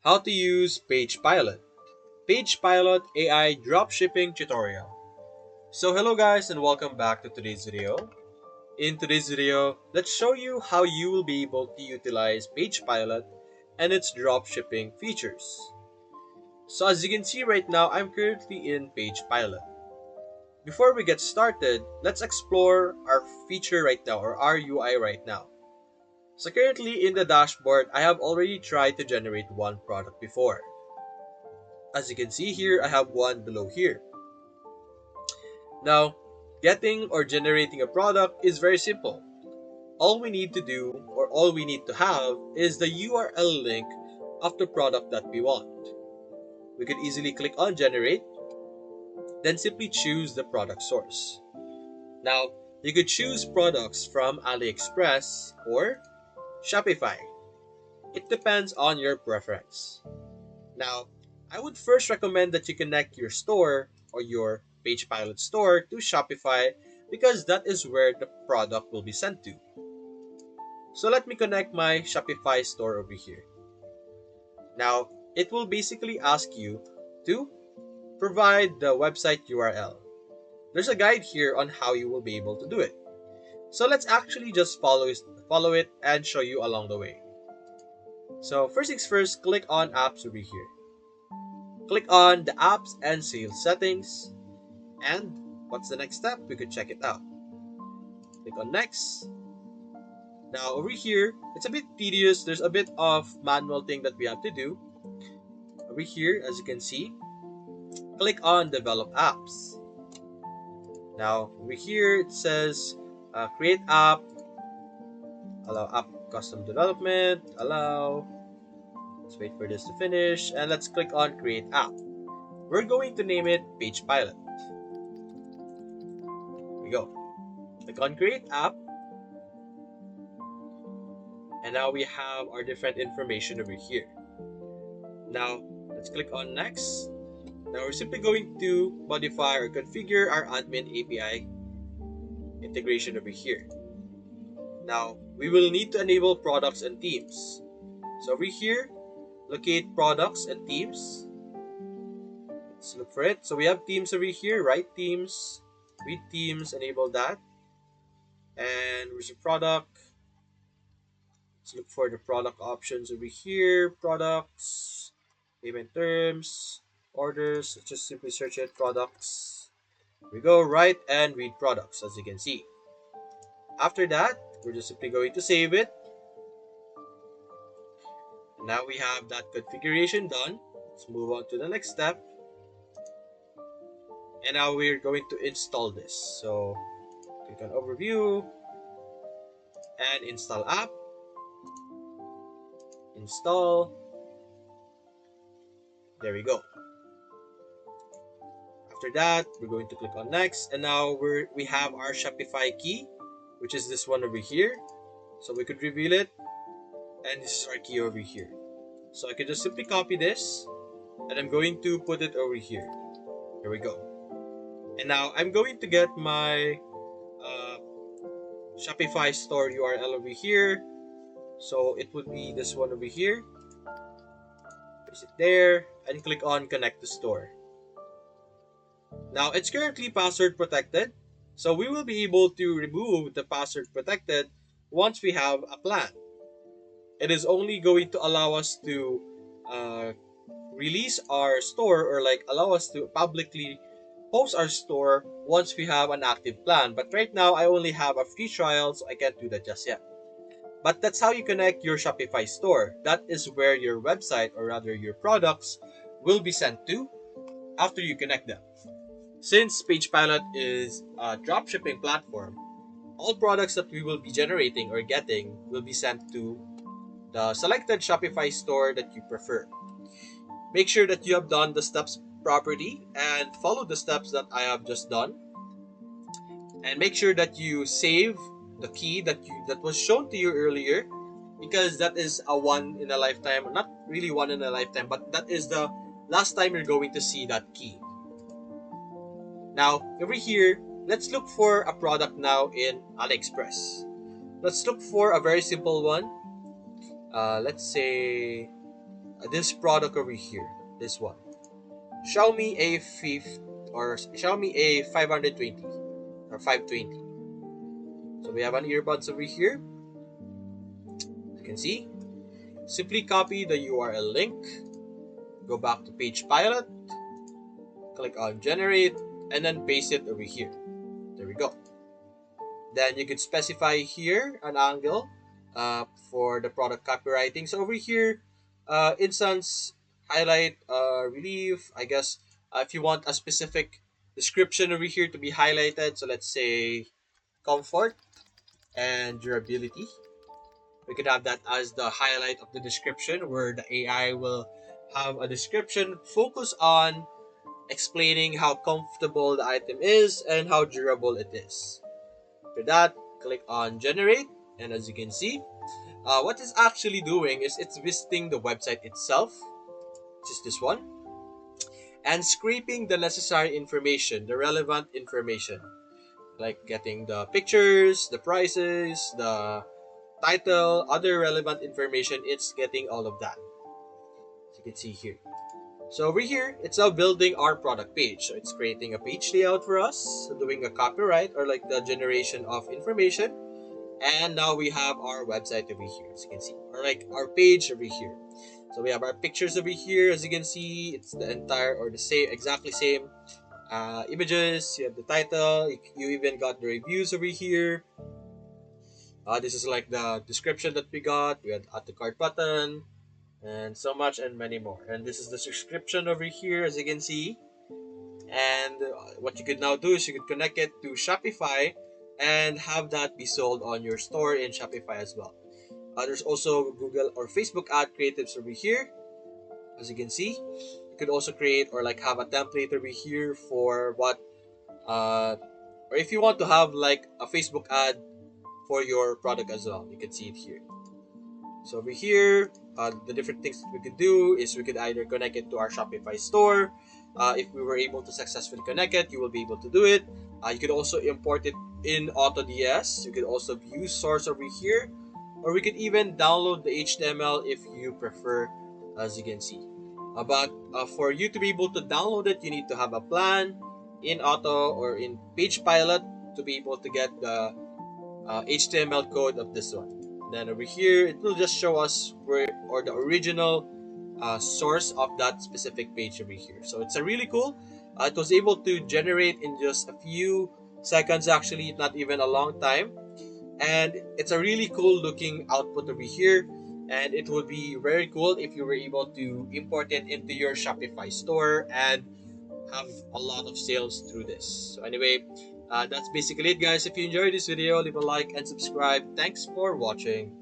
How to use Pagepilot. Pagepilot AI Dropshipping Tutorial. So hello guys and welcome back to today's video. In today's video, let's show you how you will be able to utilize Pagepilot and its dropshipping features. So as you can see right now, I'm currently in Pagepilot. Before we get started, let's explore our feature right now or our UI right now. So currently in the dashboard, I have already tried to generate one product before. As you can see here, I have one below here. Now, getting or generating a product is very simple. All we need to do or all we need to have is the URL link of the product that we want. We could easily click on generate, then simply choose the product source. Now, you could choose products from AliExpress or Shopify. It depends on your preference. Now, I would first recommend that you connect your store or your Pagepilot store to Shopify because that is where the product will be sent to. So let me connect my Shopify store over here. Now, it will basically ask you to provide the website URL. There's a guide here on how you will be able to do it. So let's actually just follow it and show you along the way. So first things first, click on apps over here. Click on the apps and sales settings. And what's the next step? We could check it out. Click on next. Now over here, it's a bit tedious. There's a bit of manual thing that we have to do. Over here, as you can see, click on develop apps. Now over here, it says create app, allow app custom development, allow. Let's wait for this to finish and let's click on create app. We're going to name it Pagepilot. Here we go. Click on create app. And now we have our different information over here. Now, let's click on next. Now we're simply going to modify or configure our admin API integration over here. Now, we will need to enable products and themes. So over here, locate products and themes. Let's look for it. So we have themes over here, right? Themes, read themes, enable that. And where's the product? Let's look for the product options over here. Products, payment terms, orders. Let's just simply search it. Products. Here we go. Write and read products, as you can see. After that, we're just simply going to save it. And now we have that configuration done. Let's move on to the next step. And now we're going to install this. So click on overview and install app. Install. There we go. After that, we're going to click on next. And now we have our Shopify key, which is this one over here. So we could reveal it. And this is our key over here. So I can just simply copy this. And I'm going to put it over here. There we go. And now I'm going to get my Shopify store URL over here. So it would be this one over here. Place it there and click on connect to store. Now it's currently password protected. So we will be able to remove the password protected once we have a plan. It is only going to allow us to release our store or like allow us to publicly post our store once we have an active plan. But right now, I only have a free trial, so I can't do that just yet. But that's how you connect your Shopify store. That is where your website, or rather your products, will be sent to after you connect them. Since Pagepilot is a dropshipping platform, all products that we will be generating or getting will be sent to the selected Shopify store that you prefer. Make sure that you have done the steps properly and follow the steps that I have just done. And make sure that you save the key that was shown to you earlier, because that is a one in a lifetime, not really one in a lifetime, but that is the last time you're going to see that key. Now, over here, let's look for a product now in AliExpress. Let's look for a very simple one. Let's say this product over here, this one, Xiaomi A5 or Xiaomi A520 or 520. So we have an earbuds over here. You can see. Simply copy the URL link, go back to Pagepilot, click on generate, and then paste it over here. There we go. Then you could specify here an angle for the product copywriting. So over here, instance, highlight, relief, I guess if you want a specific description over here to be highlighted. So let's say comfort and durability. We could have that as the highlight of the description where the AI will have a description focus on explaining how comfortable the item is and how durable it is. After that, click on generate, and as you can see, what it's actually doing is it's visiting the website itself, which is this one, and scraping the necessary information, the relevant information, like getting the pictures, the prices, the title, other relevant information. It's getting all of that, as you can see here. So over here, it's now building our product page. So it's creating a page layout for us, doing a copyright or like the generation of information. And now we have our website over here, as you can see, or like our page over here. So we have our pictures over here, as you can see. It's the entire or the same, exactly same images. You have the title. You even got the reviews over here. This is like the description that we got. We had add the cart button and so much and many more. And this is the subscription over here, as you can see. And what you could now do is you could connect it to Shopify and have that be sold on your store in Shopify as well. There's also Google or Facebook ad creatives over here, as you can see. You could also create or like have a template over here for what, or if you want to have like a Facebook ad for your product as well, you can see it here. So over here, the different things that we could do is we could either connect it to our Shopify store. If we were able to successfully connect it, you will be able to do it. You could also import it in AutoDS. You could also view source over here, or we could even download the HTML if you prefer, as you can see. But for you to be able to download it, you need to have a plan in Auto or in Pagepilot to be able to get the HTML code of this one. Then over here, it will just show us where or the original source of that specific page over here. So it's a really cool. It was able to generate in just a few seconds, actually, not even a long time. And it's a really cool looking output over here. And it would be very cool if you were able to import it into your Shopify store and have a lot of sales through this. So anyway, that's basically it, guys. If you enjoyed this video, leave a like and subscribe. Thanks for watching.